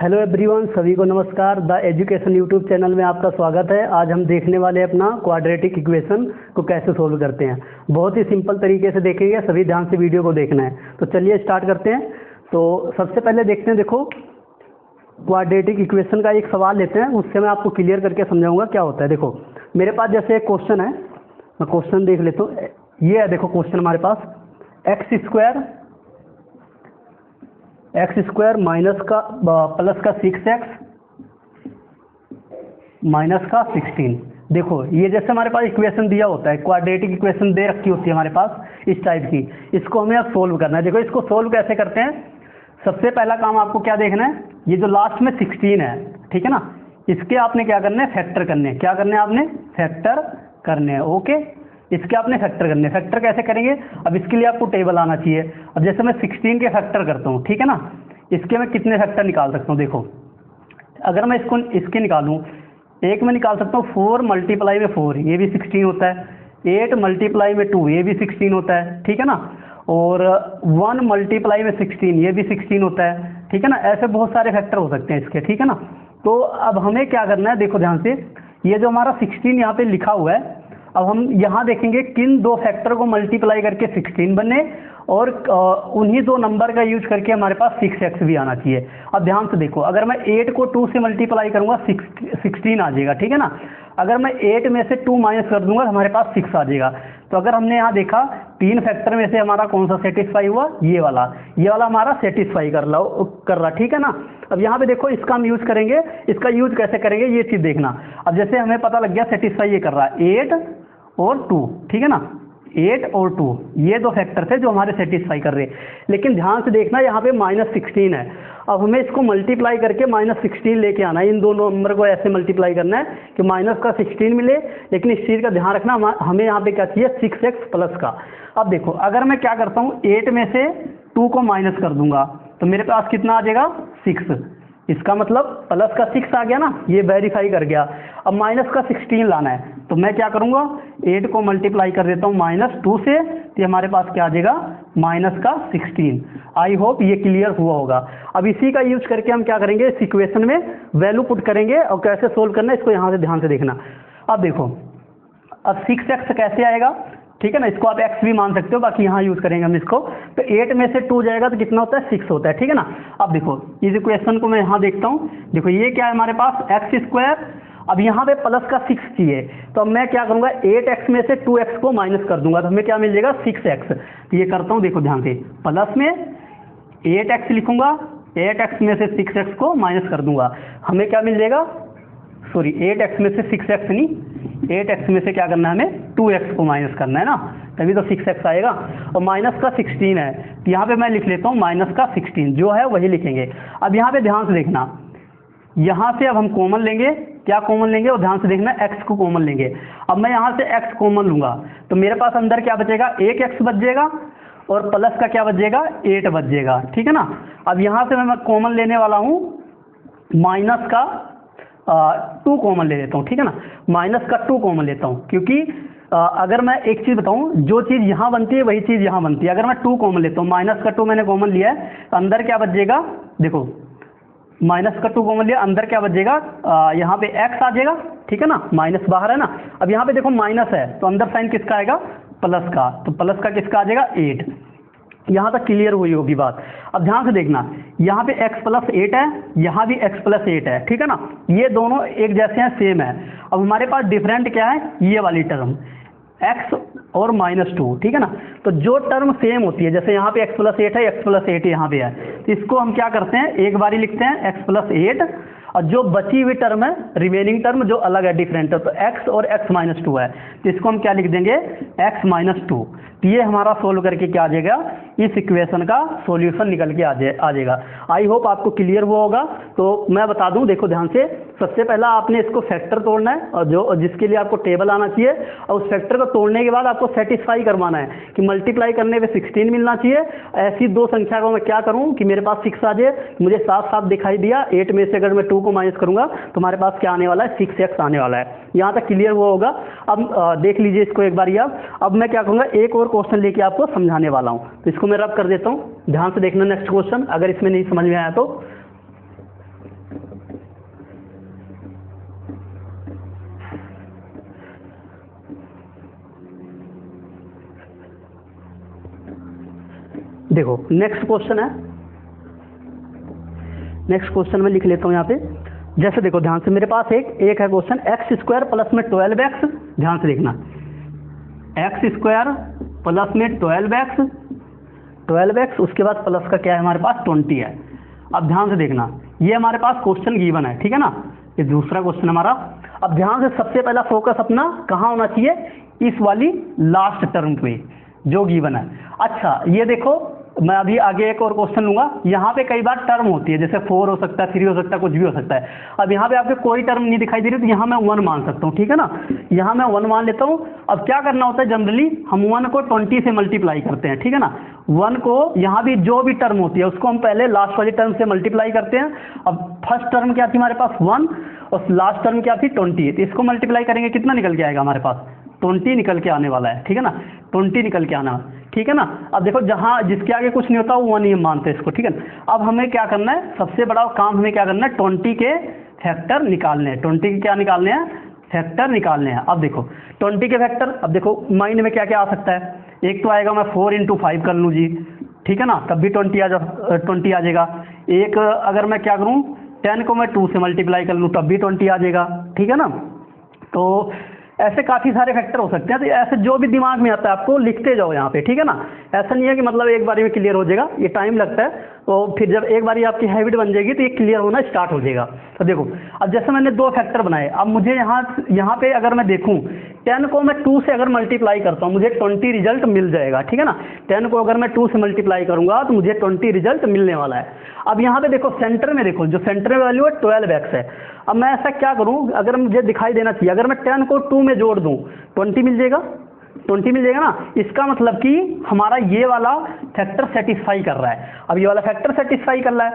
Hello everyone, सभी को नमस्कार। द एजुकेशन यूट्यूब चैनल में आपका स्वागत है। आज हम देखने वाले हैं अपना क्वाड्रेटिक इक्वेशन को कैसे सोल्व करते हैं। बहुत ही सिंपल तरीके से देखेंगे, सभी ध्यान से वीडियो को देखना है। तो चलिए स्टार्ट करते हैं। तो सबसे पहले देखते हैं, देखो क्वाड्रेटिक इक्वेशन का एक सवाल लेते हैं, उससे मैं आपको क्लियर करके समझाऊंगा क्या होता है। देखो मेरे पास जैसे एक क्वेश्चन है, मैं क्वेश्चन देख लेता हूँ। ये है, देखो क्वेश्चन हमारे पास एक्स स्क्वायर माइनस का प्लस का 6x माइनस का 16। देखो ये जैसे हमारे पास इक्वेशन दिया होता है, क्वाड्रेटिक इक्वेशन दे रखी होती है हमारे पास इस टाइप की, इसको हमें अब सोल्व करना है। देखो इसको सोल्व कैसे करते हैं। सबसे पहला काम आपको क्या देखना है, ये जो लास्ट में 16 है, ठीक है ना, इसके आपने क्या करना है, फैक्टर करने हैं। क्या करने हैं आपने, फैक्टर करने हैं। ओके, इसके आपने फैक्टर करने हैं। फैक्टर कैसे करेंगे, अब इसके लिए आपको टेबल आना चाहिए। अब जैसे मैं 16 के फैक्टर करता हूँ, ठीक है ना, इसके मैं कितने फैक्टर निकाल सकता हूँ। देखो अगर मैं इसके निकालूँ, एक में निकाल सकता हूँ 4 मल्टीप्लाई में 4, ये भी 16 होता है। 8 मल्टीप्लाई में 2, ये भी 16 होता है, ठीक है ना। और 1 मल्टीप्लाई में 16, ये भी 16 होता है, ठीक है ना। ऐसे बहुत सारे फैक्टर हो सकते हैं इसके, ठीक है ना। तो अब हमें क्या करना है, देखो ध्यान से, ये जो हमारा 16 यहाँ पे लिखा हुआ है, अब हम यहाँ देखेंगे किन दो फैक्टर को मल्टीप्लाई करके 16 बने, और उन्हीं दो नंबर का यूज करके हमारे पास 6x भी आना चाहिए। अब ध्यान से देखो, अगर मैं 8 को 2 से मल्टीप्लाई करूँगा 16 आ जाएगा, ठीक है ना। अगर मैं 8 में से 2 माइनस कर दूंगा तो हमारे पास 6 आ जाएगा। तो अगर हमने यहाँ देखा, 3 फैक्टर में से हमारा कौन सा सेटिस्फाई हुआ, ये वाला हमारा सेटिस्फाई कर रहा, ठीक है ना। अब यहाँ पे देखो इसका हम यूज करेंगे, इसका यूज कैसे करेंगे ये चीज़ देखना। अब जैसे हमें पता लग गया सेटिस्फाई ये कर रहा है 8 और 2, ठीक है ना। 8 और 2 ये दो फैक्टर थे जो हमारे सेटिस्फाई कर रहे हैं। लेकिन ध्यान से देखना, यहाँ पे -16 है। अब हमें इसको मल्टीप्लाई करके -16 लेके आना है। इन दोनों नंबर को ऐसे मल्टीप्लाई करना है कि माइनस का 16 मिले। लेकिन इस चीज़ का ध्यान रखना, हमें यहाँ पे क्या चाहिए, 6x प्लस का। अब देखो अगर मैं क्या करता हूँ, 8 में से 2 को माइनस कर दूंगा तो मेरे पास कितना आ जाएगा, 6। इसका मतलब प्लस का 6 आ गया ना, ये वेरीफाई कर गया। अब माइनस का 16 लाना है, तो मैं क्या करूंगा, 8 को मल्टीप्लाई कर देता हूँ -2 से, तो हमारे पास क्या आ जाएगा, माइनस का 16। आई होप ये क्लियर हुआ होगा। अब इसी का यूज करके हम क्या करेंगे, इस इक्वेशन में वैल्यू पुट करेंगे और कैसे सोल्व करना है इसको यहाँ से ध्यान से देखना। अब देखो, अब 6x कैसे आएगा, ठीक है ना, इसको आप x भी मान सकते हो, बाकी यहाँ यूज करेंगे हम इसको। तो 8 में से 2 जाएगा तो कितना होता है, 6 होता है, ठीक है ना। अब देखो इस इक्वेशन को मैं यहाँ देखता हूँ, देखो ये क्या है हमारे पास, एक्स स्क्वायर। अब यहाँ पे प्लस का 6 चाहिए, तो अब मैं क्या करूँगा, 8x में से 2x को माइनस कर दूंगा तो हमें क्या मिल जाएगा, 6x। तो ये करता हूँ, देखो ध्यान से, प्लस में 8x लिखूंगा, 8x में से 6x को माइनस कर दूंगा, हमें क्या मिल जाएगा, सॉरी 8x में से 6x नहीं, 8x में से क्या करना है, हमें 2x को माइनस करना है ना, तभी तो 6x आएगा। और माइनस का 16 है, तो यहाँ पे मैं लिख लेता हूँ माइनस का 16, जो है वही लिखेंगे। अब यहाँ पे ध्यान से देखना, यहाँ से अब हम कॉमन लेंगे, क्या कॉमन लेंगे, और ध्यान से देखना x को कॉमन लेंगे। अब मैं यहाँ से x कॉमन लूँगा तो मेरे पास अंदर क्या बचेगा, एक x बच जाएगा, और प्लस का क्या बच जाएगा, 8 बच जाएगा, ठीक है ना। अब यहाँ से मैं कॉमन लेने वाला हूँ, माइनस का 2 कॉमन ले लेता हूँ, ठीक है ना, माइनस का 2 कॉमन लेता हूँ, क्योंकि अगर मैं एक चीज़ बताऊँ, जो चीज़ यहाँ बनती है वही चीज़ यहाँ बनती है। अगर मैं 2 कॉमन लेता हूँ, माइनस का 2 मैंने कॉमन लिया है, तो अंदर क्या बच जाएगा, देखो माइनस का 2 कॉमन लिया, अंदर क्या बच जाएगा, यहाँ पे x आ जाएगा, ठीक है ना, माइनस बाहर है ना। अब यहाँ पे देखो माइनस है, तो अंदर साइन किसका आएगा, प्लस का, तो प्लस का किसका आ जाएगा, 8। यहाँ तक क्लियर हुई होगी बात। अब ध्यान से देखना, यहाँ पे x + 8 है, यहाँ भी x + 8 है, ठीक है ना, ये दोनों एक जैसे हैं, सेम है। अब हमारे पास डिफरेंट क्या है, ये वाली टर्म x और -2, ठीक है ना। तो जो टर्म सेम होती है, जैसे यहाँ पे x + 8 है, x + 8 यहाँ पे है, तो इसको हम क्या करते हैं, एक बारी लिखते हैं x + 8, और जो बची हुई टर्म है, रिमेनिंग टर्म जो अलग है, डिफरेंट है, तो x और x - 2 है, तो इसको हम क्या लिख देंगे, x - 2। तो ये हमारा सोल्व करके क्या आ जाएगा, इस इक्वेशन का सॉल्यूशन निकल के आ जाएगा। आई होप आपको क्लियर हुआ होगा। तो मैं बता दूं, देखो ध्यान से, सबसे पहला आपने इसको फैक्टर तोड़ना है, और जो जिसके लिए आपको टेबल आना चाहिए, और उस फैक्टर को तोड़ने के बाद आपको सेटिस्फाई करवाना है कि मल्टीप्लाई करने पे 16 मिलना चाहिए। ऐसी दो संख्या को मैं क्या करूं कि मेरे पास 6 आ जाए, मुझे साफ साफ दिखाई दिया 8 में से अगर मैं 2 को माइनस करूंगा तो हमारे पास क्या आने वाला है, 6x आने वाला है। यहाँ तक क्लियर हुआ होगा। अब देख लीजिए इसको एक बार आप। अब मैं क्या करूँगा, एक और क्वेश्चन लेके आपको समझाने वाला हूँ, तो इसको मैं रब कर देता हूँ, ध्यान से देखना नेक्स्ट क्वेश्चन, अगर इसमें नहीं समझ में आया तो। देखो नेक्स्ट क्वेश्चन है, नेक्स्ट क्वेश्चन में लिख लेता हूं यहाँ पे। जैसे देखो ध्यान से, मेरे पास एक है क्वेश्चन, x² प्लस में 12x, ध्यान से देखना, x² प्लस में 12x, उसके बाद प्लस का क्या है हमारे पास 20 है। अब ध्यान से देखना, ये हमारे पास क्वेश्चन गिवन है, ठीक है ना, ये दूसरा क्वेश्चन हमारा। अब ध्यान से सबसे पहला फोकस अपना कहाँ होना चाहिए, इस वाली लास्ट टर्म पे जो गिवन है। अच्छा ये देखो, मैं अभी आगे एक और क्वेश्चन लूंगा, यहाँ पे कई बार टर्म होती है, जैसे 4 हो सकता है, 3 हो सकता है, कुछ भी हो सकता है। अब यहाँ पे आपके कोई टर्म नहीं दिखाई दे रही, तो यहाँ मैं 1 मान सकता हूँ, ठीक है ना, यहाँ मैं 1 मान लेता हूँ। अब क्या करना होता है, जनरली हम 1 को 20 से मल्टीप्लाई करते हैं, ठीक है ना। 1 को यहाँ भी जो भी टर्म होती है उसको हम पहले लास्ट वाली टर्म से मल्टीप्लाई करते हैं। अब फर्स्ट टर्म क्या थी हमारे पास 1, और लास्ट टर्म क्या थी 20, तो इसको मल्टीप्लाई करेंगे, कितना निकल के आएगा हमारे पास, 20 निकल के आने वाला है, ठीक है ना, 20 निकल के आना, ठीक है ना। अब देखो जहाँ जिसके आगे कुछ नहीं होता वो 1 ही मानते हैं इसको, ठीक है ना। अब हमें क्या करना है, सबसे बड़ा काम हमें क्या करना है, 20 के फैक्टर निकालने हैं। 20 के क्या निकालने हैं, फैक्टर निकालने हैं। अब देखो 20 के फैक्टर, अब देखो माइंड में क्या क्या आ सकता है, एक तो आएगा मैं 4 × 5 कर लूँ जी, ठीक है ना, तब भी 20 आ जाएगा। एक अगर मैं क्या करूँ, 10 को मैं 2 से मल्टीप्लाई कर लूँ तब भी 20 आ जाएगा, ठीक है ना। तो ऐसे काफ़ी सारे फैक्टर हो सकते हैं, तो ऐसे जो भी दिमाग में आता है आपको लिखते जाओ यहाँ पे, ठीक है ना। ऐसा नहीं है कि मतलब एक बारी में क्लियर हो जाएगा, ये टाइम लगता है। तो फिर जब एक बारी आपकी हैबिट बन जाएगी तो ये क्लियर होना स्टार्ट हो जाएगा। तो देखो अब जैसे मैंने 2 फैक्टर बनाए, अब मुझे यहाँ पे अगर मैं देखूँ 10 को मैं 2 से अगर मल्टीप्लाई करता हूँ मुझे 20 रिजल्ट मिल जाएगा, ठीक है ना। 10 को अगर मैं 2 से मल्टीप्लाई करूँगा तो मुझे 20 रिजल्ट मिलने वाला है। अब यहाँ पे देखो सेंटर में, देखो जो सेंटर में वैल्यू है 12x है। अब मैं ऐसा क्या करूँ, अगर मुझे दिखाई देना चाहिए, अगर मैं 10 को 2 में जोड़ दूँ 20 मिल जाएगा, 20 मिल जाएगा ना। इसका मतलब कि हमारा ये वाला फैक्टर सेटिस्फाई कर रहा है। अब ये वाला फैक्टर सेटिस्फाई कर रहा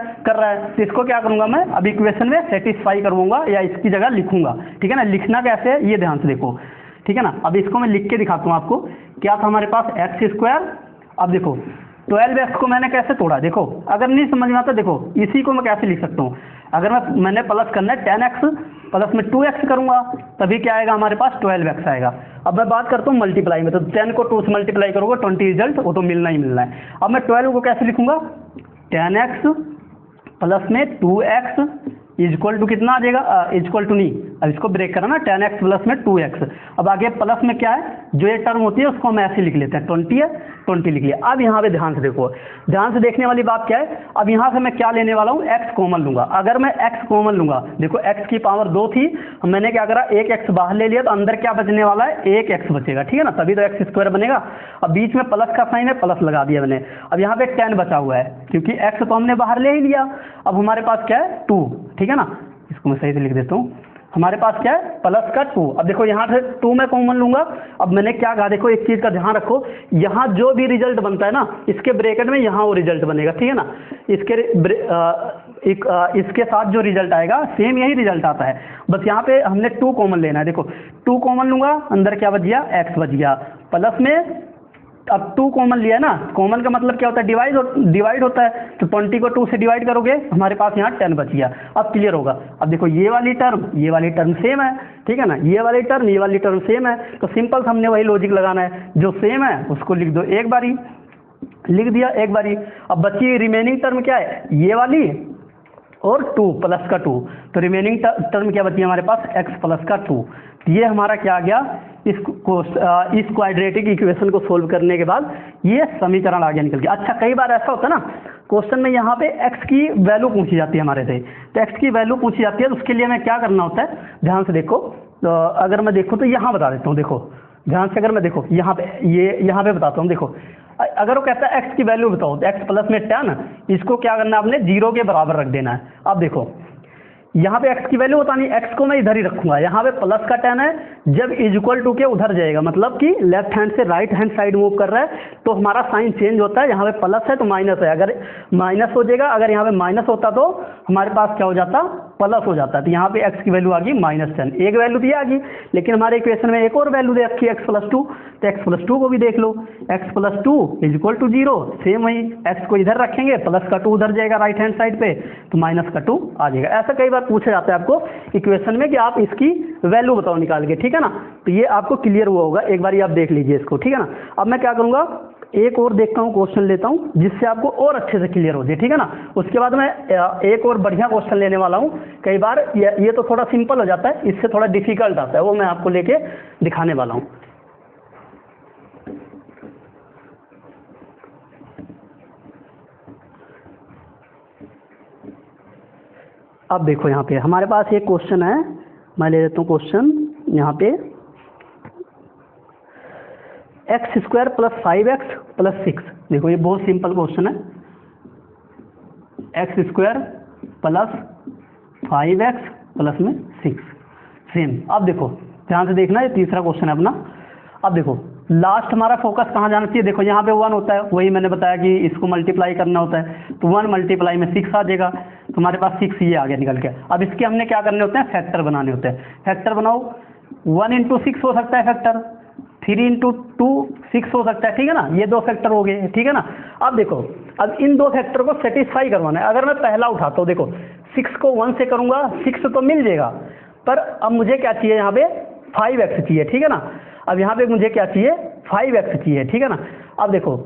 है, तो इसको क्या करूँगा मैं, अब इक्वेशन में सेटिस्फाई करवाऊंगा या इसकी जगह लिखूंगा, ठीक है ना। लिखना कैसे है ये ध्यान से देखो, ठीक है ना। अब इसको मैं लिख के दिखाता हूँ आपको, क्या था हमारे पास x²। अब देखो 12x को मैंने कैसे तोड़ा, देखो अगर नहीं समझ में आता देखो इसी को मैं कैसे लिख सकता हूँ। अगर मैंने प्लस करना है 10x प्लस में 2x करूँगा तभी क्या आएगा हमारे पास 12x आएगा। अब मैं बात करता हूँ मल्टीप्लाई में, तो 10 को 2 से मल्टीप्लाई करूँगा 20 रिजल्ट वो तो मिलना ही मिलना है। अब मैं 12 को कैसे लिखूँगा, 10x प्लस में 2x इक्वल टू कितना आ जाएगा, इक्वल टू नहीं, अब इसको ब्रेक करा ना, 10x प्लस में 2x। अब आगे प्लस में क्या है, जो ये टर्म होती है उसको हम ऐसे लिख लेते हैं, 20 है 20 लिख लिया। अब यहाँ पे ध्यान से देखो, ध्यान से देखने वाली बात क्या है, अब यहाँ से मैं क्या लेने वाला हूँ, x कॉमन लूंगा। अगर मैं x कॉमन लूंगा, देखो x की पावर 2 थी, मैंने क्या करा, एक x बाहर ले लिया, तो अंदर क्या बचने वाला है, एक x बचेगा, ठीक है ना, तभी तो x² बनेगा। अब बीच में प्लस का साइन है, प्लस लगा दिया मैंने। अब यहाँ पे 10 बचा हुआ है, क्योंकि x तो हमने बाहर ले ही लिया। अब हमारे पास क्या है 2, ठीक है ना, इसको मैं सही से लिख देता हूँ, हमारे पास क्या है प्लस का 2। अब देखो यहाँ से 2 मैं कॉमन लूंगा। अब मैंने क्या कहा, देखो एक चीज़ का ध्यान रखो, यहाँ जो भी रिजल्ट बनता है ना, इसके ब्रैकेट में यहाँ वो रिजल्ट बनेगा, ठीक है ना। इसके साथ जो रिजल्ट आएगा सेम यही रिजल्ट आता है, बस यहाँ पे हमने 2 कॉमन लेना है। देखो 2 कॉमन लूंगा, अंदर क्या बच गया, x बच गया, प्लस में अब 2 कॉमन लिया ना, कॉमन का मतलब क्या होता है, डिवाइड होता है, तो 20 को 2 से डिवाइड करोगे हमारे पास यहाँ 10 बच गया। अब क्लियर होगा। अब देखो ये वाली टर्म सेम है, ठीक है ना, ये वाली टर्म सेम है, तो सिंपल हमने वही लॉजिक लगाना है, जो सेम है उसको लिख दो, एक बारी लिख दिया, एक बारी। अब बची रिमेनिंग टर्म क्या है, ये वाली और 2 प्लस का 2, तो रिमेनिंग टर्म क्या बची हमारे पास, x प्लस का 2। ये हमारा क्या आ गया, इस क्वाड्रेटिक इक्वेशन को सोल्व करने के बाद ये समीकरण आ गया निकल के। अच्छा कई बार ऐसा होता है ना, क्वेश्चन में यहाँ पे x की वैल्यू पूछी जाती है हमारे से, तो x की वैल्यू पूछी जाती है, तो उसके लिए हमें क्या करना होता है, ध्यान से देखो। तो अगर मैं देखूँ तो यहाँ बता देता हूँ, देखो ध्यान से, अगर मैं देखो यहाँ पे बताता हूँ, देखो अगर वो कहता है एक्स की वैल्यू बताओ, तो एक्स प्लस में 10, इसको क्या करना है आपने 0 के बराबर रख देना है। अब देखो यहाँ पे x की वैल्यू बतानी, x को मैं इधर ही रखूंगा, यहाँ पे प्लस का 10 है, जब इज इक्वल टू के उधर जाएगा, मतलब कि लेफ्ट हैंड से राइट हैंड साइड मूव कर रहा है, तो हमारा साइन चेंज होता है, यहाँ पे प्लस है तो माइनस है, अगर माइनस हो जाएगा, अगर यहाँ पे माइनस होता तो हमारे पास क्या हो जाता, प्लस हो जाता। तो यहाँ पे x की वैल्यू आ गई -10, एक वैल्यू तो ये आ गई, लेकिन हमारे इक्वेशन में एक और वैल्यू दे रखी है x + 2, तो x + 2 को भी देख लो, x + 2 = 0, सेम वही x को इधर रखेंगे, प्लस का 2 उधर जाएगा राइट हैंड साइड पे, तो माइनस का 2 आ जाएगा। ऐसा कई बार पूछा जाता है आपको इक्वेशन में कि आप इसकी वैल्यू बताओ निकाल के, ठीक है ना। तो ये आपको क्लियर हुआ होगा, एक बार आप देख लीजिए इसको, ठीक है ना। अब मैं क्या करूँगा, एक और देखता हूँ क्वेश्चन लेता हूँ जिससे आपको और अच्छे से क्लियर हो जाए, ठीक है ना। उसके बाद मैं एक और बढ़िया क्वेश्चन लेने वाला हूँ। कई बार ये तो थोड़ा सिंपल हो जाता है, इससे थोड़ा डिफिकल्ट आता है, वो मैं आपको लेके दिखाने वाला हूँ। अब देखो यहाँ पे हमारे पास एक क्वेश्चन है, मैं ले लेता हूँ क्वेश्चन यहाँ पे, x² + 5x + 6। देखो ये बहुत सिंपल क्वेश्चन है, x² + 5x प्लस में 6 सेम। अब देखो ध्यान से देखना, ये तीसरा क्वेश्चन है अपना। अब देखो लास्ट हमारा फोकस कहाँ जाना चाहिए, देखो यहाँ पे 1 होता है, वही मैंने बताया कि इसको मल्टीप्लाई करना होता है, तो 1 × में 6 आ जाएगा, तो हमारे पास 6 ये आ गया निकल के। अब इसके हमने क्या करने होते हैं, फैक्टर बनाने होते हैं। फैक्टर बनाओ, 1 × 6 हो सकता है फैक्टर, 3 × 2 6 हो सकता है, ठीक है ना, ये 2 फैक्टर हो गए, ठीक है ना। अब देखो अब इन 2 फैक्टर को सेटिस्फाई करवाना है। अगर मैं पहला उठाता हूँ, देखो 6 को 1 से करूँगा, 6 तो मिल जाएगा, पर अब मुझे क्या चाहिए, यहाँ पे 5x चाहिए, ठीक है ना। अब यहाँ पे मुझे क्या चाहिए, 5x चाहिए, ठीक है ना। अब देखो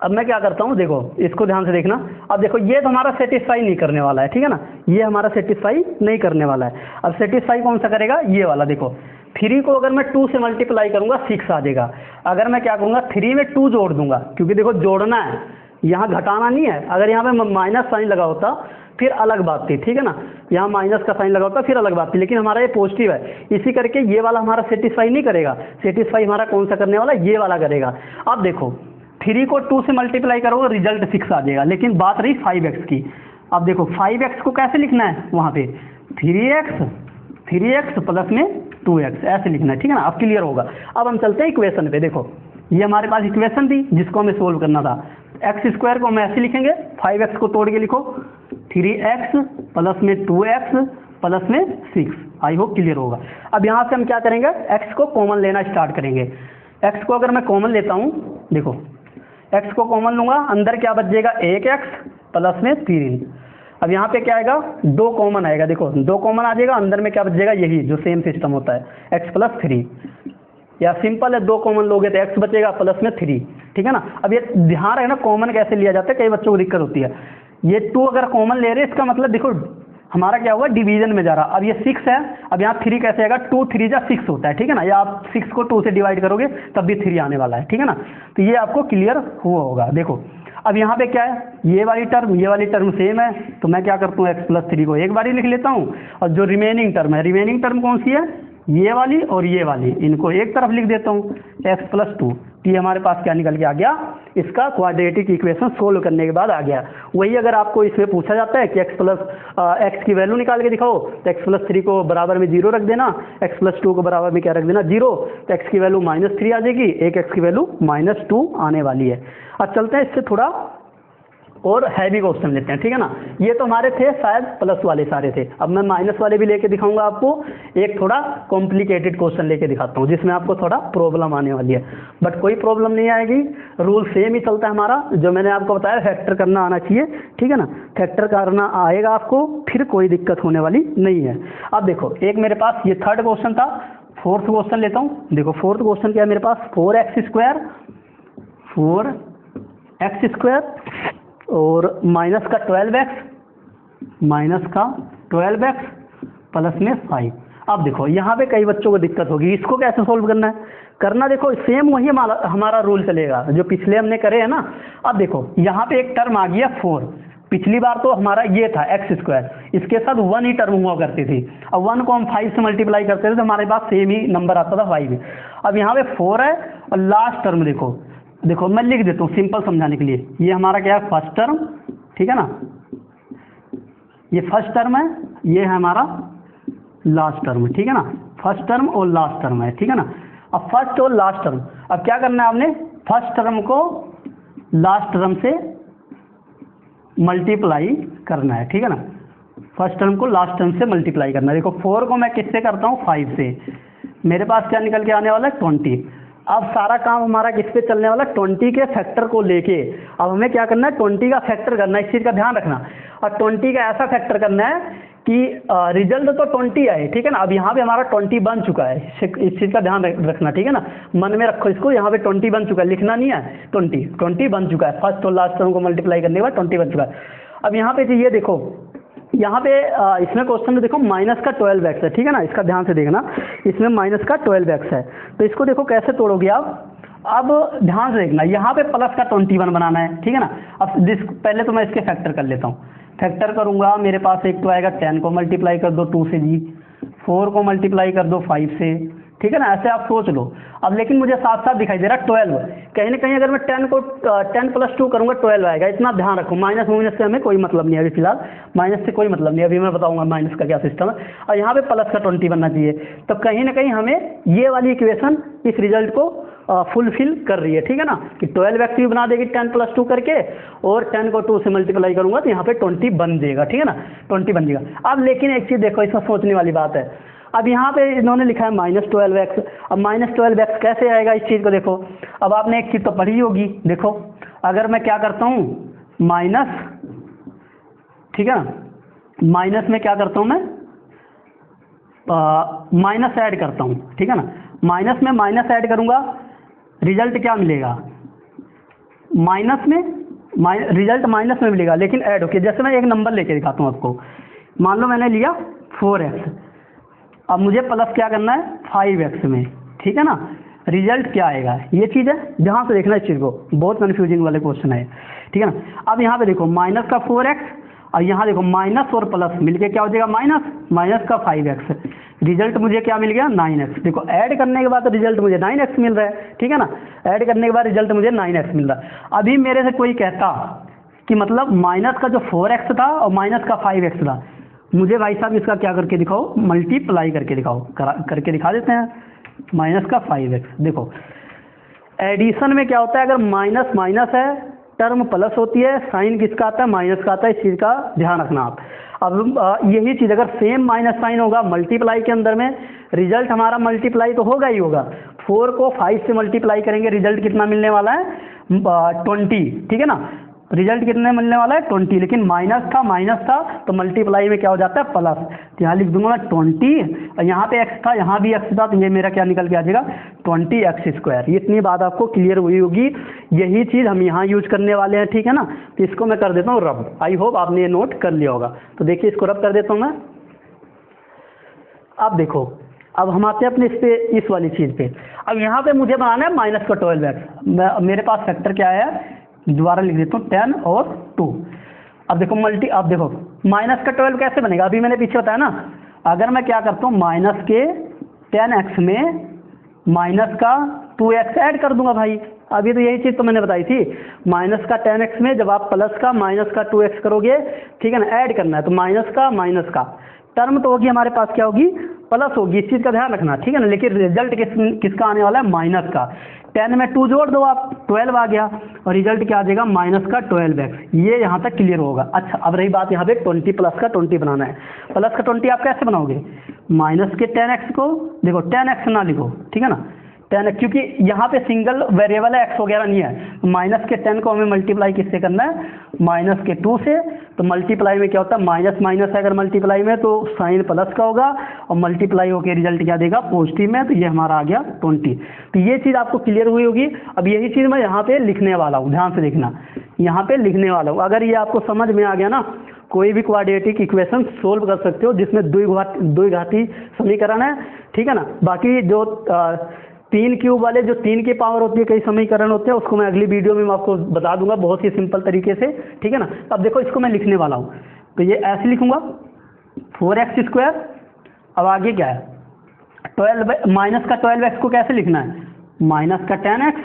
अब मैं क्या करता हूँ, देखो इसको ध्यान से देखना। अब देखो ये तो हमारा सेटिस्फाई नहीं करने वाला है, ठीक है ना, ये हमारा सेटिस्फाई नहीं करने वाला है। अब सेटिस्फाई कौन सा करेगा, ये वाला। देखो 3 को अगर मैं 2 से मल्टीप्लाई करूँगा 6 आ जाएगा। अगर मैं क्या करूँगा, 3 में 2 जोड़ दूंगा, क्योंकि देखो जोड़ना है, यहाँ घटाना नहीं है। अगर यहाँ पे माइनस साइन लगा होता फिर अलग बात थी, ठीक है ना, यहाँ माइनस का साइन लगा होता फिर अलग बात थी, लेकिन हमारा ये पॉजिटिव है, इसी करके ये वाला हमारा सेटिस्फाई नहीं करेगा। सेटिस्फाई हमारा कौन सा करने वाला, ये वाला करेगा। अब देखो 3 को 2 से मल्टीप्लाई करोगे, रिजल्ट 6 आ जाएगा, लेकिन बात रही 5x की। अब देखो 5x को कैसे लिखना है, वहाँ पे 3x प्लस में 2x ऐसे लिखना है, ठीक है ना। अब क्लियर होगा। अब हम चलते हैं इक्वेशन पे। देखो ये हमारे पास इक्वेशन थी जिसको हमें सोल्व करना था। x² को हम ऐसे लिखेंगे, 5x को तोड़ के लिखो, 3x प्लस में 2x प्लस में 6। आई होप क्लियर होगा। अब यहाँ से हम क्या करेंगे, x को कॉमन लेना स्टार्ट करेंगे। x को अगर मैं कॉमन लेता हूँ, देखो x को कॉमन लूँगा, अंदर क्या बच जाएगा, 1x प्लस में 3। अब यहाँ पे क्या आएगा, 2 कॉमन आएगा, देखो 2 कॉमन आ जाएगा, अंदर में क्या बच जाएगा, यही जो सेम सिस्टम होता है, x + 3। या सिंपल है, 2 कॉमन लोगे तो x बचेगा प्लस में 3, ठीक है ना। अब ये ध्यान रखना कॉमन कैसे लिया जाता है, कई बच्चों को दिक्कत होती है। ये 2 अगर कॉमन ले रहे हैं, इसका मतलब देखो हमारा क्या हुआ, डिवीजन में जा रहा। अब ये 6 है, अब यहाँ 3 कैसे आएगा, 2 3 जा 6 होता है, ठीक है ना। या आप 6 को 2 से डिवाइड करोगे तब भी 3 आने वाला है, ठीक है ना। तो ये आपको क्लियर हुआ होगा। देखो अब यहाँ पे क्या है, ये वाली टर्म सेम है, तो मैं क्या करता हूँ, x + 3 को एक बार ही लिख लेता हूँ, और जो रिमेनिंग टर्म है, रिमेनिंग टर्म कौन सी है, ये वाली और ये वाली, इनको एक तरफ लिख देता हूँ, x + 2। ये हमारे पास क्या निकल के आ गया, इसका क्वाड्रेटिक इक्वेशन सोल्व करने के बाद आ गया। वही अगर आपको इसमें पूछा जाता है कि x की वैल्यू निकाल के दिखाओ, तो x + 3 को बराबर में 0 रख देना, x + 2 को बराबर में क्या रख देना, 0, तो x की वैल्यू -3 आ जाएगी, एक x की वैल्यू -2 आने वाली है। अब चलते हैं इससे थोड़ा और हैवी क्वेश्चन लेते हैं, ठीक है ना। ये तो हमारे थे शायद प्लस वाले सारे थे, अब मैं माइनस वाले भी लेके दिखाऊंगा आपको। एक थोड़ा कॉम्प्लिकेटेड क्वेश्चन लेके दिखाता हूँ जिसमें आपको थोड़ा प्रॉब्लम आने वाली है, बट कोई प्रॉब्लम नहीं आएगी, रूल सेम ही चलता है हमारा। जो मैंने आपको बताया फैक्टर करना आना चाहिए, ठीक है ना, फैक्टर करना आएगा आपको, फिर कोई दिक्कत होने वाली नहीं है। अब देखो एक मेरे पास ये थर्ड क्वेश्चन था, फोर्थ क्वेश्चन लेता हूँ। देखो फोर्थ क्वेश्चन क्या है मेरे पास, 4x² और माइनस का 12x प्लस में 5। अब देखो यहाँ पे कई बच्चों को दिक्कत होगी, इसको कैसे सोल्व करना है, करना देखो सेम वही हमारा रूल चलेगा जो पिछले हमने करे है ना। अब देखो यहाँ पे एक टर्म आ गया 4, पिछली बार तो हमारा ये था x², इसके साथ 1 ही टर्म हुआ करती थी। अब 1 को हम 5 से मल्टीप्लाई करते थे तो हमारे पास सेम ही नंबर आता था 5। अब यहाँ पे 4 है और लास्ट टर्म देखो देखो मैं लिख देता हूँ सिंपल समझाने के लिए। ये हमारा क्या है, फर्स्ट टर्म, ठीक है ना, ये फर्स्ट टर्म है, ये है हमारा लास्ट टर्म, ठीक है ना, फर्स्ट टर्म और लास्ट टर्म है, ठीक है ना। अब फर्स्ट और लास्ट टर्म, अब क्या करना है आपने, फर्स्ट टर्म को लास्ट टर्म से मल्टीप्लाई करना है, ठीक है ना, फर्स्ट टर्म को लास्ट टर्म से मल्टीप्लाई करना है। देखो 4 को मैं किससे करता हूँ, 5 से, मेरे पास क्या निकल के आने वाला है, 20। अब सारा काम हमारा किस पे चलने वाला है, 20 के फैक्टर को लेके। अब हमें क्या करना है, 20 का फैक्टर करना है, इस चीज़ का ध्यान रखना। और 20 का ऐसा फैक्टर करना है कि रिजल्ट तो 20 आए, ठीक है ना। अब यहाँ पे हमारा 20 बन चुका है, इस चीज़ का ध्यान रखना, ठीक है ना, मन में रखो इसको। यहाँ पे 20 बन चुका है, लिखना नहीं है, 20 बन चुका है, फर्स्ट और लास्ट टर्म को मल्टीप्लाई करने के बाद 20 बन चुका है। अब यहाँ पे ये देखो, यहाँ पे इसमें क्वेश्चन में देखो माइनस का 12x है, ठीक है ना, इसका ध्यान से देखना, इसमें माइनस का 12x है। तो इसको देखो कैसे तोड़ोगे आप। अब ध्यान से देखना, यहाँ पे प्लस का 21 बनाना है, ठीक है ना। अब पहले तो मैं इसके फैक्टर कर लेता हूँ, फैक्टर करूँगा, मेरे पास एक तो आएगा 10 को मल्टीप्लाई कर दो 2 से जी, 4 को मल्टीप्लाई कर दो 5 से, ठीक है ना, ऐसे आप सोच लो। अब लेकिन मुझे साथ साथ दिखाई दे रहा है 12, कहीं ना कहीं अगर मैं 10 को 10 + 2 करूँगा 12 आएगा, इतना ध्यान रखो। माइनस माइनस से हमें कोई मतलब नहीं है अभी फिलहाल, माइनस से कोई मतलब नहीं, अभी मैं बताऊंगा माइनस का क्या सिस्टम है। और यहाँ पे प्लस का 20 बनना चाहिए, तो कहीं ना कहीं हमें ये वाली इक्वेशन इस रिजल्ट को फुलफिल कर रही है, ठीक है ना, कि 12x भी बना देगी 10 + 2 करके, और 10 को 2 से मल्टीप्लाई करूँगा तो यहाँ पे 20 बन जाएगा, ठीक है ना, 20 बन जाएगा। अब लेकिन एक चीज़ देखो, इसमें सोचने वाली बात है। अब यहाँ पे इन्होंने लिखा है -12x, अब -12x कैसे आएगा, इस चीज़ को देखो। अब आपने एक चीज़ तो पढ़ी होगी, देखो अगर मैं क्या करता हूँ माइनस, ठीक है ना, माइनस में क्या करता हूँ मैं, माइनस ऐड करता हूँ, ठीक है ना, माइनस में माइनस ऐड करूँगा, रिजल्ट क्या मिलेगा, माइनस में रिजल्ट माइनस में मिलेगा, लेकिन ऐड होके। जैसे मैं एक नंबर लेके दिखाता हूँ आपको, मान लो मैंने लिया 4x, अब मुझे प्लस क्या करना है 5x में, ठीक है ना, रिजल्ट क्या आएगा, ये चीज़ है, ध्यान से देखना इस चीज़ को, बहुत कन्फ्यूजिंग वाले क्वेश्चन है, ठीक है ना। अब यहाँ पे देखो माइनस का 4x, और यहाँ देखो माइनस और प्लस मिलके क्या हो जाएगा, माइनस का 5x, रिजल्ट मुझे क्या मिल गया 9x। देखो ऐड करने के बाद तो रिजल्ट मुझे 9x मिल रहा है, ठीक है ना, ऐड करने के बाद रिजल्ट मुझे 9x मिल रहा है। अभी मेरे से कोई कहता कि मतलब माइनस का जो 4x था और माइनस का 5x था, मुझे भाई साहब इसका क्या करके दिखाओ, मल्टीप्लाई करके दिखाओ, करके दिखा देते हैं, माइनस का 5x। देखो एडिशन में क्या होता है, अगर माइनस माइनस है, टर्म प्लस होती है, साइन किसका आता है, माइनस का आता है, इस चीज़ का ध्यान रखना आप। अब यही चीज़ अगर सेम माइनस साइन होगा मल्टीप्लाई के अंदर में, रिजल्ट हमारा मल्टीप्लाई तो होगा ही होगा। 4 को 5 से मल्टीप्लाई करेंगे, रिजल्ट कितना मिलने वाला है 20, ठीक है ना, रिजल्ट कितने मिलने वाला है 20, लेकिन माइनस था तो मल्टीप्लाई में क्या हो जाता है प्लस, तो यहाँ लिख दूंगा 20, और यहाँ पे x था, यहाँ भी x था, तो ये मेरा क्या निकल के आ जाएगा 20x²। इतनी बात आपको क्लियर हुई होगी, यही चीज़ हम यहाँ यूज करने वाले हैं, ठीक है ना। तो इसको मैं कर देता हूँ रब, आई होप आपने ये नोट कर लिया होगा। तो देखिए इसको रब कर देता हूँ मैं। अब देखो, अब हम आते हैं अपने इस वाली चीज़ पे। अब यहाँ पे मुझे बनाना है माइनस का 12x, मेरे पास फैक्टर क्या है, दोबारा लिख देता हूँ 10 और 2। अब देखो अब देखो माइनस का 12 कैसे बनेगा, अभी मैंने पीछे बताया ना, अगर मैं क्या करता हूँ माइनस के 10x में माइनस का 2x ऐड कर दूंगा भाई। अभी तो यही चीज़ तो मैंने बताई थी, माइनस का 10x में जब आप प्लस का माइनस का 2x करोगे, ठीक है ना, ऐड करना है, तो माइनस का टर्म तो होगी हमारे पास क्या होगी, प्लस होगी, इस चीज़ का ध्यान रखना, ठीक है ना। लेकिन रिजल्ट किसका आने वाला है, माइनस का। 10 में 2 जोड़ दो आप, 12 आ गया, और रिजल्ट क्या आ जाएगा माइनस का 12x। ये यहाँ तक क्लियर होगा। अच्छा अब रही बात यहाँ पे 20 प्लस का 20 बनाना है। प्लस का 20 आप कैसे बनाओगे, माइनस के 10x को देखो 10x ना लिखो, ठीक है ना, 10x, क्योंकि यहाँ पे सिंगल वेरिएबल है, x वगैरह नहीं है। माइनस के 10 को हमें मल्टीप्लाई किससे करना है, माइनस के 2 से। तो मल्टीप्लाई में क्या होता है, माइनस माइनस है अगर मल्टीप्लाई में तो साइन प्लस का होगा, और मल्टीप्लाई होकर रिजल्ट क्या देगा पॉजिटिव में, तो ये हमारा आ गया 20। तो ये चीज़ आपको क्लियर हुई होगी। अब यही चीज़ मैं यहाँ पे लिखने वाला हूँ, ध्यान से देखना, यहाँ पे लिखने वाला हूँ। अगर ये आपको समझ में आ गया ना, कोई भी क्वाड्रेटिक इक्वेशन सोल्व कर सकते हो जिसमें द्विघाती समीकरण है, ठीक है ना। बाकी जो 3 क्यूब वाले जो 3 की पावर होती है, कई समीकरण होते हैं, उसको मैं अगली वीडियो में मैं आपको बता दूंगा बहुत ही सिंपल तरीके से, ठीक है ना। अब देखो इसको मैं लिखने वाला हूँ, तो ये ऐसे लिखूंगा 4x²। अब आगे क्या है, माइनस का 12x को कैसे लिखना है, माइनस का 10x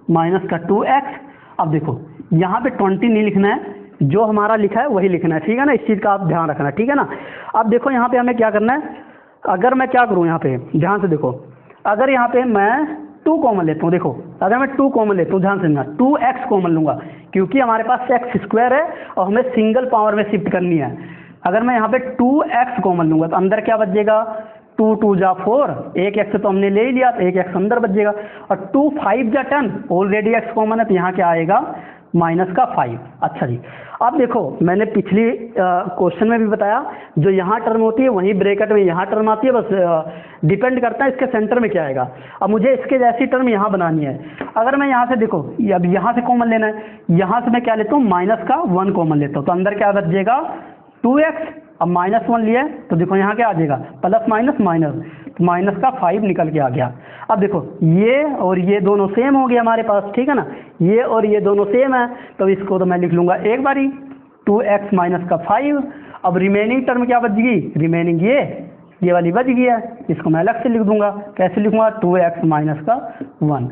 माइनस का 2x। अब देखो यहाँ पे 20 नहीं लिखना है, जो हमारा लिखा है वही लिखना है, ठीक है ना, इस चीज़ का आप ध्यान रखना, ठीक है ना। अब देखो यहाँ पे हमें क्या करना है, अगर मैं क्या करूँ यहाँ पे ध्यान से देखो, अगर यहाँ पे मैं 2 कॉमन लेता हूँ, देखो अगर मैं 2 कॉमन लेता हूँ, ध्यान से समझना, 2x कॉमन लूँगा क्योंकि हमारे पास x स्क्वायर है और हमें सिंगल पावर में शिफ्ट करनी है। अगर मैं यहाँ पे 2x कॉमन लूँगा तो अंदर क्या बचेगा, 2 2 जा 4, एक x तो हमने ले ही लिया, तो एक x अंदर बच जाएगा, और 2 5 जा 10, ऑलरेडी x कॉमन है तो यहाँ क्या आएगा, माइनस का 5। अच्छा जी, अब देखो मैंने पिछली क्वेश्चन में भी बताया, जो यहाँ टर्म होती है वहीं ब्रैकेट में यहाँ टर्म आती है, बस डिपेंड करता है इसके सेंटर में क्या आएगा। अब मुझे इसके जैसी टर्म यहाँ बनानी है। अगर मैं यहाँ से देखो, अब यहाँ से कॉमन लेना है, यहाँ से मैं क्या लेता हूँ, माइनस का 1 कॉमन लेता हूँ, तो अंदर क्या बच जाएगा 2x। अब -1 लिया है तो देखो यहाँ क्या आ जाएगा, प्लस माइनस माइनस, तो माइनस का 5 निकल के आ गया। अब देखो ये और ये दोनों सेम हो गए हमारे पास, ठीक है ना, ये और ये दोनों सेम है, तो इसको तो मैं लिख लूँगा एक बारी 2x माइनस का 5। अब रिमेनिंग टर्म क्या बच गई, रिमेनिंग ये वाली बच गई है, इसको मैं अलग से लिख दूंगा। कैसे लिखूंगा, 2x माइनस का 1।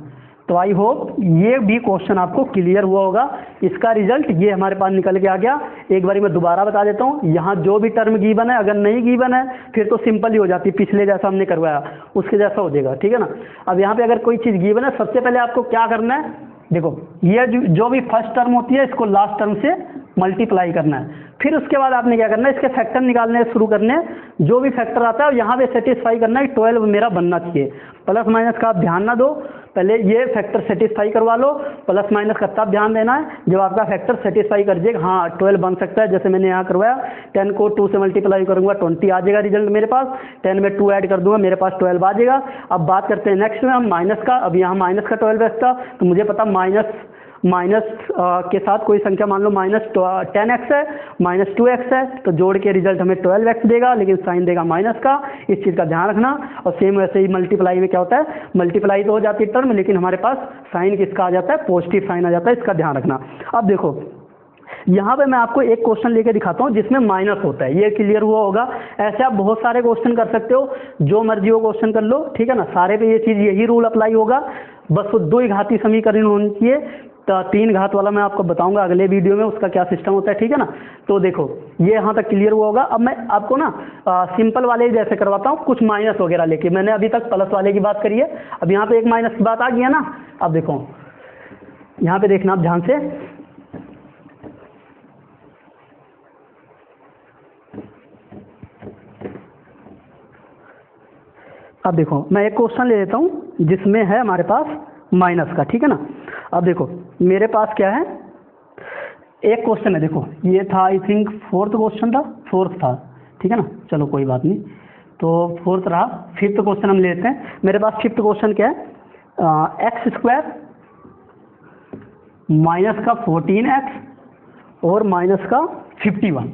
तो आई होप ये भी क्वेश्चन आपको क्लियर हुआ होगा। इसका रिजल्ट ये हमारे पास निकल के आ गया। एक बारी मैं दोबारा बता देता हूँ, यहाँ जो भी टर्म गिवन है, अगर नहीं गिवन है फिर तो सिंपल ही हो जाती है, पिछले जैसा हमने करवाया उसके जैसा हो जाएगा, ठीक है ना। अब यहाँ पे अगर कोई चीज़ गिवन है, सबसे पहले आपको क्या करना है, देखो ये जो भी फर्स्ट टर्म होती है इसको लास्ट टर्म से मल्टीप्लाई करना है, फिर उसके बाद आपने क्या करना है, इसके फैक्टर निकालने शुरू करने हैं। जो भी फैक्टर आता है यहाँ पे सेटिस्फाई करना है, 12 मेरा बनना चाहिए। प्लस माइनस का आप ध्यान ना दो, पहले ये फैक्टर सेटिस्फाई करवा लो, प्लस माइनस का तब ध्यान देना है जब आपका फैक्टर सेटिस्फाई कर जाएगा। हाँ 12 बन सकता है, जैसे मैंने यहाँ करवाया, 10 को 2 से मल्टीप्लाई करूँगा 20 आ जाएगा रिजल्ट मेरे पास, 10 में 2 ऐड कर दूंगा मेरे पास 12 आ जाएगा। अब बात करते हैं नेक्स्ट में हम माइनस का। अब यहाँ माइनस का 12x था, तो मुझे पता माइनस के साथ कोई संख्या मान लो -10x है, -2x है, तो जोड़ के रिजल्ट हमें 12x देगा, लेकिन साइन देगा माइनस का, इस चीज़ का ध्यान रखना। और सेम वैसे ही मल्टीप्लाई में क्या होता है, मल्टीप्लाई तो हो जाती है टर्म, लेकिन हमारे पास साइन किसका आ जाता है, पॉजिटिव साइन आ जाता है, इसका ध्यान रखना। अब देखो यहाँ पे मैं आपको एक क्वेश्चन लेके दिखाता हूँ जिसमें माइनस होता है, ये क्लियर हुआ होगा। ऐसे आप बहुत सारे क्वेश्चन कर सकते हो, जो मर्जी हो क्वेश्चन कर लो, ठीक है ना, सारे पे ये चीज़ यही रूल अप्लाई होगा। बस वो 2 ही घाती समीकरण होनी चाहिए, तो 3 घात वाला मैं आपको बताऊंगा अगले वीडियो में उसका क्या सिस्टम होता है, ठीक है ना। तो देखो ये यहाँ तक क्लियर हुआ होगा। अब मैं आपको ना सिंपल वाले जैसे करवाता हूँ, कुछ माइनस वगैरह लेके। मैंने अभी तक प्लस वाले की बात करी है, अब यहाँ पे एक माइनस की बात आ गई है ना। अब देखो यहाँ पे देखना आप ध्यान से, अब देखो मैं एक क्वेश्चन ले लेता हूँ जिसमें है हमारे पास माइनस का, ठीक है ना। अब देखो मेरे पास क्या है, एक क्वेश्चन है, देखो ये था आई थिंक 4th क्वेश्चन था, 4th था, ठीक है ना, चलो कोई बात नहीं, तो 4th रहा। 5th क्वेश्चन हम लेते हैं। मेरे पास 5th क्वेश्चन क्या है, x स्क्वायर माइनस का 14x और माइनस का 51,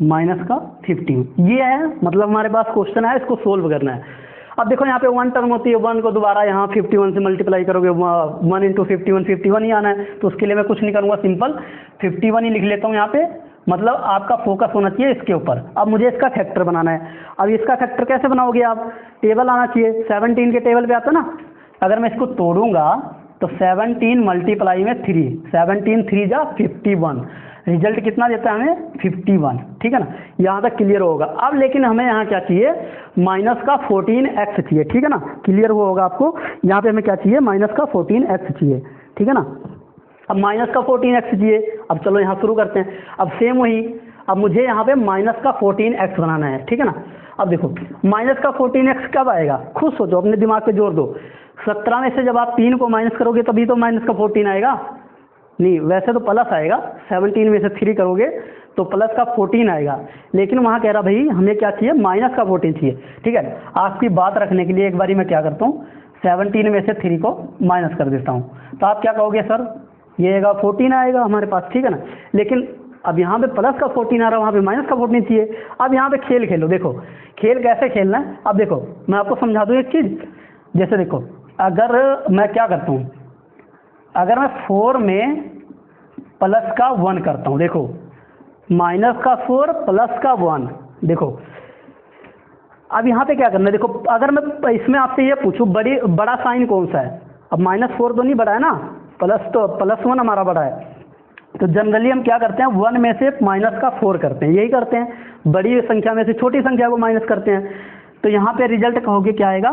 माइनस का 51, ये है मतलब हमारे पास क्वेश्चन है, इसको सोल्व करना है। अब देखो यहाँ पे 1 टर्म होती है, 1 को दोबारा यहाँ 51 से मल्टीप्लाई करोगे, 1 इंटू 51 ही आना है, तो उसके लिए मैं कुछ नहीं करूँगा, सिंपल 51 ही लिख लेता हूँ यहाँ पे। मतलब आपका फोकस होना चाहिए इसके ऊपर। अब मुझे इसका फैक्टर बनाना है। अब इसका फैक्टर कैसे बनाओगे आप, टेबल आना चाहिए, 17 के टेबल पे आता ना। अगर मैं इसको तोड़ूंगा तो 17 मल्टीप्लाई में 3, 17 3 जा 51, रिजल्ट कितना देता है हमें 51, ठीक है ना। यहाँ तक क्लियर होगा। अब लेकिन हमें यहाँ क्या चाहिए, माइनस का 14x चाहिए, ठीक है ना, क्लियर हुआ होगा आपको। यहाँ पे हमें क्या चाहिए, माइनस का 14x चाहिए, ठीक है ना। अब माइनस का 14x चाहिए। अब चलो यहाँ शुरू करते हैं। अब सेम वही, अब मुझे यहाँ पे माइनस का 14x बनाना है, ठीक है ना। अब देखो माइनस का 14x कब आएगा, खुद सोचो, अपने दिमाग पे जोर दो। 17 में से जब आप 3 को माइनस करोगे तभी तो माइनस का 14 आएगा, नहीं वैसे तो प्लस आएगा। 17 में से 3 करोगे तो प्लस का 14 आएगा, लेकिन वहाँ कह रहा भाई हमें क्या चाहिए, माइनस का 14 चाहिए, ठीक है। आपकी बात रखने के लिए एक बारी मैं क्या करता हूँ, 17 में से 3 को माइनस कर देता हूँ, तो आप क्या कहोगे, सर ये आएगा 14 आएगा हमारे पास, ठीक है ना। लेकिन अब यहाँ पे प्लस का 14 आ रहा है, वहाँ पे माइनस का 14 चाहिए। अब यहाँ पे खेल खेलो, देखो खेल कैसे खेलना है। अब देखो मैं आपको समझा दूँ एक चीज़, जैसे देखो अगर मैं क्या करता हूँ, अगर मैं 4 में प्लस का 1 करता हूँ, देखो माइनस का 4 प्लस का 1, देखो अब यहाँ पे क्या करना है। देखो अगर मैं इसमें आपसे ये पूछूं बड़ा साइन कौन सा है, अब -4 तो नहीं बढ़ा है ना, +1 हमारा बढ़ा है। तो जनरली हम क्या करते हैं, 1 में से -4 करते हैं, यही करते हैं, बड़ी संख्या में से छोटी संख्या को माइनस करते हैं। तो यहाँ पे रिजल्ट कहोगे क्या आएगा,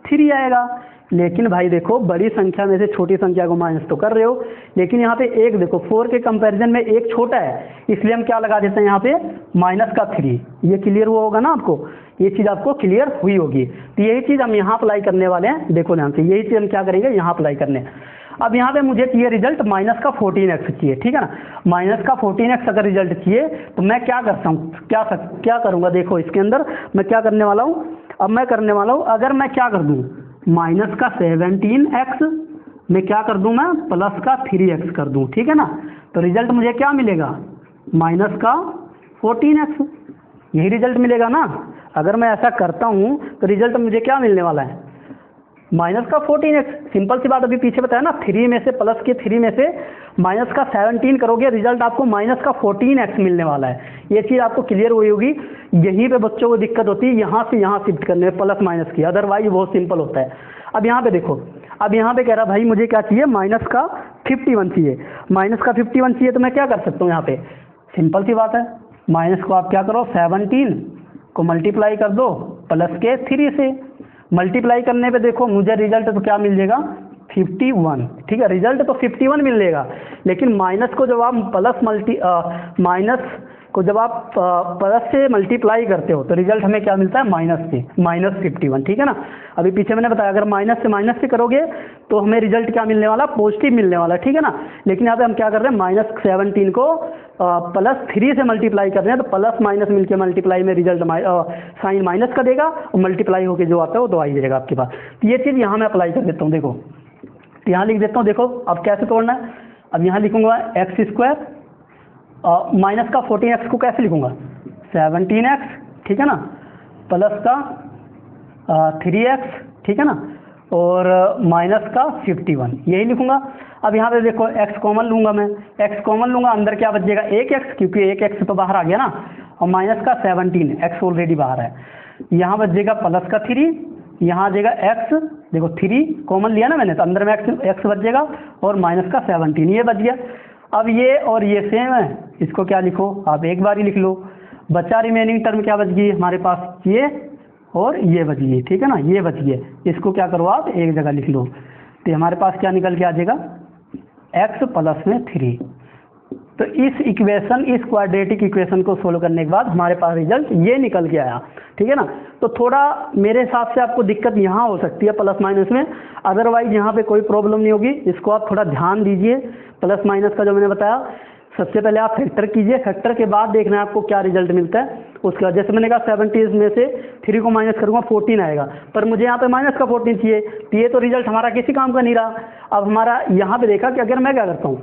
3 आएगा। लेकिन भाई देखो, बड़ी संख्या में से छोटी संख्या को माइनस तो कर रहे हो, लेकिन यहाँ पे एक देखो 4 के कंपैरिजन में एक छोटा है, इसलिए हम क्या लगा देते हैं यहाँ पे -3। ये क्लियर हुआ होगा ना आपको, ये चीज़ आपको क्लियर हुई होगी। तो यही चीज़ हम यहाँ अप्लाई करने वाले हैं, देखो ध्यान से, यही चीज़ हम क्या करेंगे यहाँ अप्लाई करने। अब यहाँ पे मुझे चाहिए रिजल्ट -14x चाहिए, ठीक है ना। -14x अगर रिजल्ट चाहिए तो मैं क्या करता हूँ, क्या करूँगा, देखो इसके अंदर मैं क्या करने वाला हूँ। अब मैं करने वाला हूँ, अगर मैं क्या कर दूँ, -17x में क्या कर दूँ, मैं +3x कर दूँ, ठीक है ना। तो रिजल्ट मुझे क्या मिलेगा, -14x, यही रिजल्ट मिलेगा ना। अगर मैं ऐसा करता हूँ तो रिजल्ट मुझे क्या मिलने वाला है, -14x। सिंपल सी बात, अभी पीछे बताया ना, 3 में से +3 में से -17 करोगे, रिजल्ट आपको -14x मिलने वाला है। ये चीज़ आपको क्लियर हुई होगी। यहीं पे बच्चों को दिक्कत होती है, यहाँ से यहाँ शिफ्ट करने में प्लस माइनस की, अदरवाइज बहुत सिंपल होता है। अब यहाँ पे देखो, अब यहाँ पे कह रहा भाई मुझे क्या चाहिए, -51 चाहिए, -51 चाहिए। तो मैं क्या कर सकता हूँ यहाँ पे, सिंपल सी बात है, माइनस को आप क्या करो, 17 को मल्टीप्लाई कर दो +3 से। मल्टीप्लाई करने पे देखो मुझे रिजल्ट तो क्या मिल जाएगा, 51, ठीक है। रिजल्ट तो 51 मिलेगा, लेकिन माइनस को जब आप प्लस से मल्टीप्लाई करते हो तो रिजल्ट हमें क्या मिलता है, -51, ठीक है ना। अभी पीछे मैंने बताया, अगर माइनस से करोगे तो हमें रिजल्ट क्या मिलने वाला, पॉजिटिव मिलने वाला, ठीक है ना। लेकिन यहाँ पे हम क्या कर रहे हैं, -17 को +3 से मल्टीप्लाई कर रहे हैं, तो प्लस माइनस मिलके मल्टीप्लाई में रिजल्ट साइन माइनस का देगा, और मल्टीप्लाई होके जो आता है वो तो आ ही जाएगा आपके पास। तो ये चीज़ यहाँ मैं अप्लाई कर देता हूँ, देखो यहाँ लिख देता हूँ। देखो अब कैसे तोड़ना है, अब यहाँ लिखूंगा x², -14x को कैसे लिखूंगा, 17x, ठीक है ना, प्लस का 3x, ठीक है ना, और -51, यही लिखूंगा। अब यहाँ पे देखो x कॉमन लूंगा, मैं x कॉमन लूंगा, अंदर क्या बच जाएगा, 1x, क्योंकि 1x तो बाहर आ गया ना, और -17, x ऑलरेडी बाहर है। यहाँ बच जाएगा +3, यहाँ आ जाएगा x, देखो 3 कॉमन लिया ना मैंने, तो अंदर में x बच जाएगा, और -17 ये बच गया। अब ये और ये सेम है, इसको क्या लिखो आप, एक बार ही लिख लो। बचा रिमेनिंग टर्म क्या बच गई हमारे पास, ये और ये बच गई, ठीक है ना, ये बच गए। इसको क्या करो आप, एक जगह लिख लो, तो हमारे पास क्या निकल के आ जाएगा, x + 3। तो इस इक्वेशन, इस क्वाड्रेटिक इक्वेशन को सोल्व करने के बाद हमारे पास रिजल्ट ये निकल के आया, ठीक है ना। तो थोड़ा मेरे हिसाब से आपको दिक्कत यहाँ हो सकती है प्लस माइनस में, अदरवाइज यहाँ पे कोई प्रॉब्लम नहीं होगी। इसको आप थोड़ा ध्यान दीजिए, प्लस माइनस का जो मैंने बताया, सबसे पहले आप फैक्टर कीजिए, फैक्टर के बाद देखना है आपको क्या रिजल्ट मिलता है। उसके बाद जैसे मैंने कहा 70 में से 3 को माइनस करूँगा 14 आएगा, पर मुझे यहाँ पे -14 चाहिए, तो ये तो रिजल्ट हमारा किसी काम का नहीं रहा। अब हमारा यहाँ पे देखा कि अगर मैं क्या करता हूँ,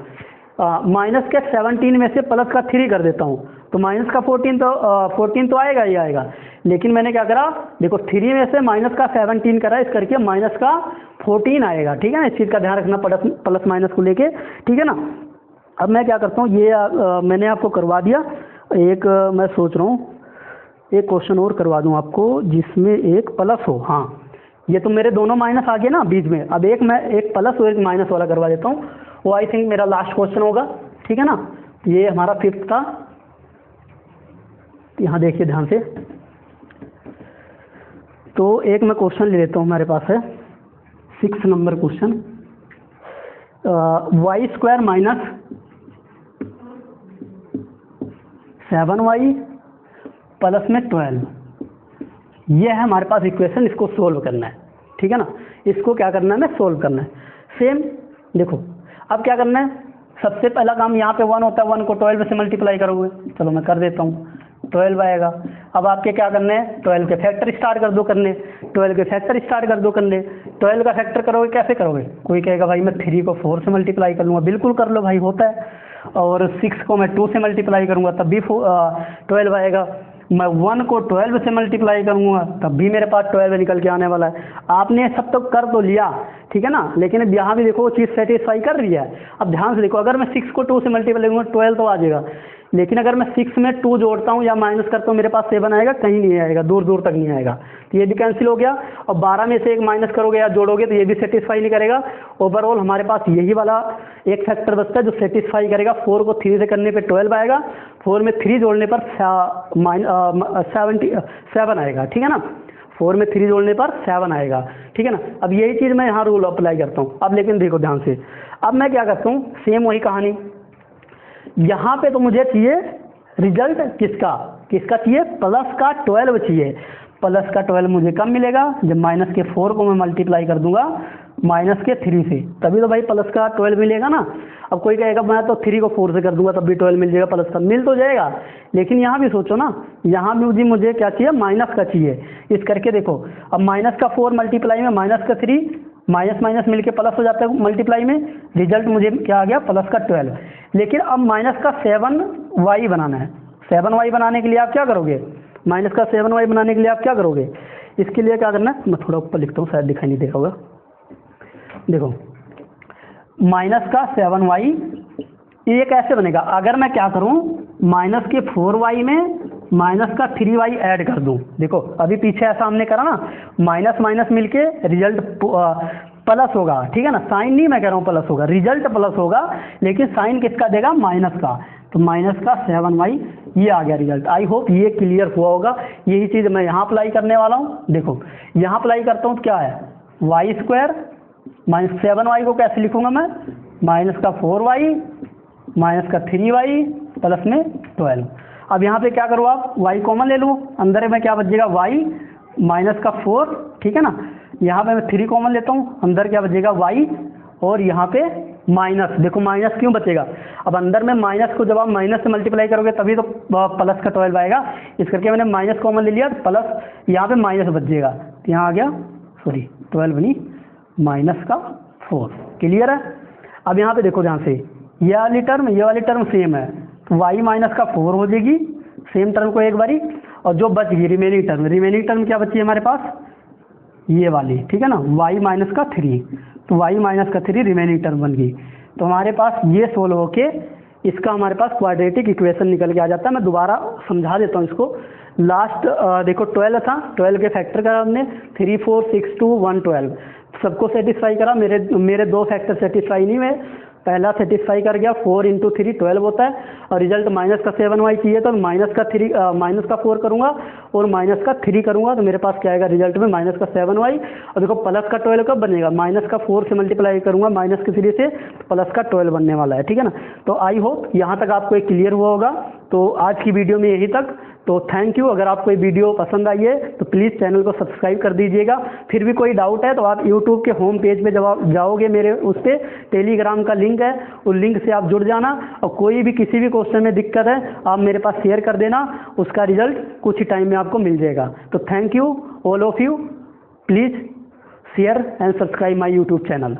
-17 में से +3 कर देता हूँ, तो -14 तो आएगा ही आएगा। लेकिन मैंने क्या करा, देखो 3 में से -17 करा, इस करके -14 आएगा, ठीक है ना। इस चीज़ का ध्यान रखना प्लस माइनस को लेके, ठीक है ना। अब मैं क्या करता हूँ, ये मैंने आपको करवा दिया। एक मैं सोच रहा हूँ एक क्वेश्चन और करवा दूँ आपको जिसमें एक प्लस हो। हाँ, ये तो मेरे दोनों माइनस आ गए ना बीच में, अब मैं एक प्लस और एक माइनस वाला करवा देता हूँ, वो आई थिंक मेरा लास्ट क्वेश्चन होगा, ठीक है ना। ये हमारा 5th था, यहाँ देखिए ध्यान से। तो एक मैं क्वेश्चन ले लेता हूँ, हमारे पास है 6 number question, y² - 7y plus में 12, ये है हमारे पास इक्वेशन। इसको सोल्व करना है, ठीक है ना। इसको क्या करना है, हमें सोल्व करना है। सेम देखो, अब क्या करना है, सबसे पहला काम, यहाँ पे 1 होता है, 1 को 12 से मल्टीप्लाई करोगे, चलो मैं कर देता हूँ, 12 आएगा। अब आपके क्या करने हैं, 12 के फैक्टर स्टार्ट कर दो करने, 12 के फैक्टर स्टार्ट कर दो करने। 12 का फैक्टर करोगे, कैसे करोगे, कोई कहेगा भाई मैं 3 को 4 से मल्टीप्लाई कर लूँगा, बिल्कुल कर लो भाई, होता है। और 6 को मैं 2 से मल्टीप्लाई करूँगा तब भी 12 आएगा। मैं 1 को 12 से मल्टीप्लाई करूँगा तब भी मेरे पास 12 निकल के आने वाला है। आपने सब तो कर तो लिया, ठीक है ना, लेकिन अब यहाँ भी देखो वो चीज़ सेटिस्फाई कर रही है। अब ध्यान से देखो, अगर मैं 6 को 2 से मल्टीप्लाई करूँगा 12 तो आ जाएगा, लेकिन अगर मैं 6 में 2 जोड़ता हूँ या माइनस करता हूँ मेरे पास 7 आएगा, कहीं नहीं आएगा, दूर दूर तक नहीं आएगा, तो ये भी कैंसिल हो गया। और 12 में से एक माइनस करोगे या जोड़ोगे तो ये भी सेटिस्फाई नहीं करेगा। ओवरऑल हमारे पास यही वाला एक फैक्टर बचता है जो सेटिस्फाई करेगा। 4 को 3 से करने पे 12 आएगा, 4 में 3 जोड़ने पर 7 आएगा, ठीक है ना। 4 में 3 जोड़ने पर 7 आएगा, ठीक है ना। अब यही चीज़ मैं यहाँ रूल अप्लाई करता हूँ। अब लेकिन देखो ध्यान से, अब मैं क्या करता हूँ, सेम वही कहानी, यहाँ पे तो मुझे चाहिए रिजल्ट किसका चाहिए, प्लस का 12 चाहिए। प्लस का 12 मुझे कब मिलेगा, जब माइनस के 4 को मैं मल्टीप्लाई कर दूंगा माइनस के 3 से, तभी तो भाई प्लस का 12 मिलेगा ना। अब कोई कहेगा मैं तो 3 को 4 से कर दूंगा तब भी 12 मिल जाएगा, प्लस का मिल तो जाएगा, लेकिन यहाँ भी सोचो ना, यहाँ भी मुझे क्या चाहिए, माइनस का चाहिए। इस करके देखो, अब माइनस का 4 मल्टीप्लाई में माइनस का 3, माइनस माइनस मिलके प्लस हो जाता है मल्टीप्लाई में, रिजल्ट मुझे क्या आ गया, प्लस का 12। लेकिन अब माइनस का 7y बनाना है। 7y बनाने के लिए आप क्या करोगे, माइनस का 7y बनाने के लिए आप क्या करोगे, इसके लिए क्या करना है, मैं थोड़ा ऊपर लिखता हूँ, शायद दिखाई नहीं दे रहा होगा। देखो माइनस का 7y ये कैसे बनेगा, अगर मैं क्या करूँ, माइनस के 4y में माइनस का 3y ऐड कर दूं। देखो अभी पीछे ऐसा हमने करा ना, माइनस माइनस मिलके रिजल्ट प्लस होगा, ठीक है ना। साइन नहीं मैं कह रहा हूँ प्लस होगा, रिजल्ट प्लस होगा, लेकिन साइन किसका देगा, माइनस का। तो माइनस का 7y ये आ गया रिजल्ट। आई होप ये क्लियर हुआ होगा। यही चीज़ मैं यहाँ अप्लाई करने वाला हूँ। देखो यहाँ अप्लाई करता हूँ तो क्या है, वाई स्क्वायर माइनस 7y को कैसे लिखूंगा मैं, माइनस का 4y माइनस का 3y प्लस में 12। अब यहाँ पे क्या करूँ, आप y कॉमन ले लूँ, अंदर में क्या बचेगा, y माइनस का 4, ठीक है ना। यहाँ पे मैं 3 कॉमन लेता हूँ, अंदर क्या बचेगा y, और यहाँ पे माइनस, देखो माइनस क्यों बचेगा, अब अंदर में माइनस को जब आप माइनस से मल्टीप्लाई करोगे तभी तो प्लस का 12 आएगा। इस करके मैंने माइनस कॉमन ले लिया, प्लस यहाँ पे माइनस बचेगा, तो यहाँ आ गया, सॉरी 12 बनी माइनस का 4। क्लियर है। अब यहाँ पे देखो ध्यान से, ये वाली टर्म सेम है, तो y माइनस का 4 हो जाएगी, सेम टर्म को एक बारी, और जो बच गई रिमेनिंग टर्म क्या बची है हमारे पास, ये वाली, ठीक है ना, y माइनस का 3, तो y माइनस का 3 रिमेनिंग टर्म बन गई। तो हमारे पास ये सोल्व होके इसका हमारे पास क्वाड्रेटिक इक्वेशन निकल के आ जाता है। मैं दोबारा समझा देता हूँ इसको। लास्ट देखो 12 था, 12 के फैक्टर करा हमने, 3 4 6 2 1 12, सबको सेटिस्फाई करा। मेरे 2 फैक्टर सेटिस्फाई नहीं हुए, पहला सेटिस्फाई कर गया, 4 × 3 12 होता है, और रिजल्ट माइनस का 7y चाहिए, तो माइनस का 4 करूंगा और माइनस का 3 करूंगा, तो मेरे पास क्या आएगा रिजल्ट में, माइनस का 7y। और देखो प्लस का 12 कब बनेगा, माइनस का 4 से मल्टीप्लाई करूंगा माइनस के 3 से, तो प्लस का 12 बनने वाला है, ठीक है ना। तो आई होप यहाँ तक आपको एक क्लियर हुआ होगा। तो आज की वीडियो में यही तक। तो थैंक यू। अगर आपको ये वीडियो पसंद आई है तो प्लीज़ चैनल को सब्सक्राइब कर दीजिएगा। फिर भी कोई डाउट है तो आप यूट्यूब के होम पेज पे जब आप जाओगे, मेरे उस पर टेलीग्राम का लिंक है, उस लिंक से आप जुड़ जाना, और कोई भी किसी भी क्वेश्चन में दिक्कत है आप मेरे पास शेयर कर देना, उसका रिजल्ट कुछ ही टाइम में आपको मिल जाएगा। तो thank you all of you, please share and subscribe my YouTube channel.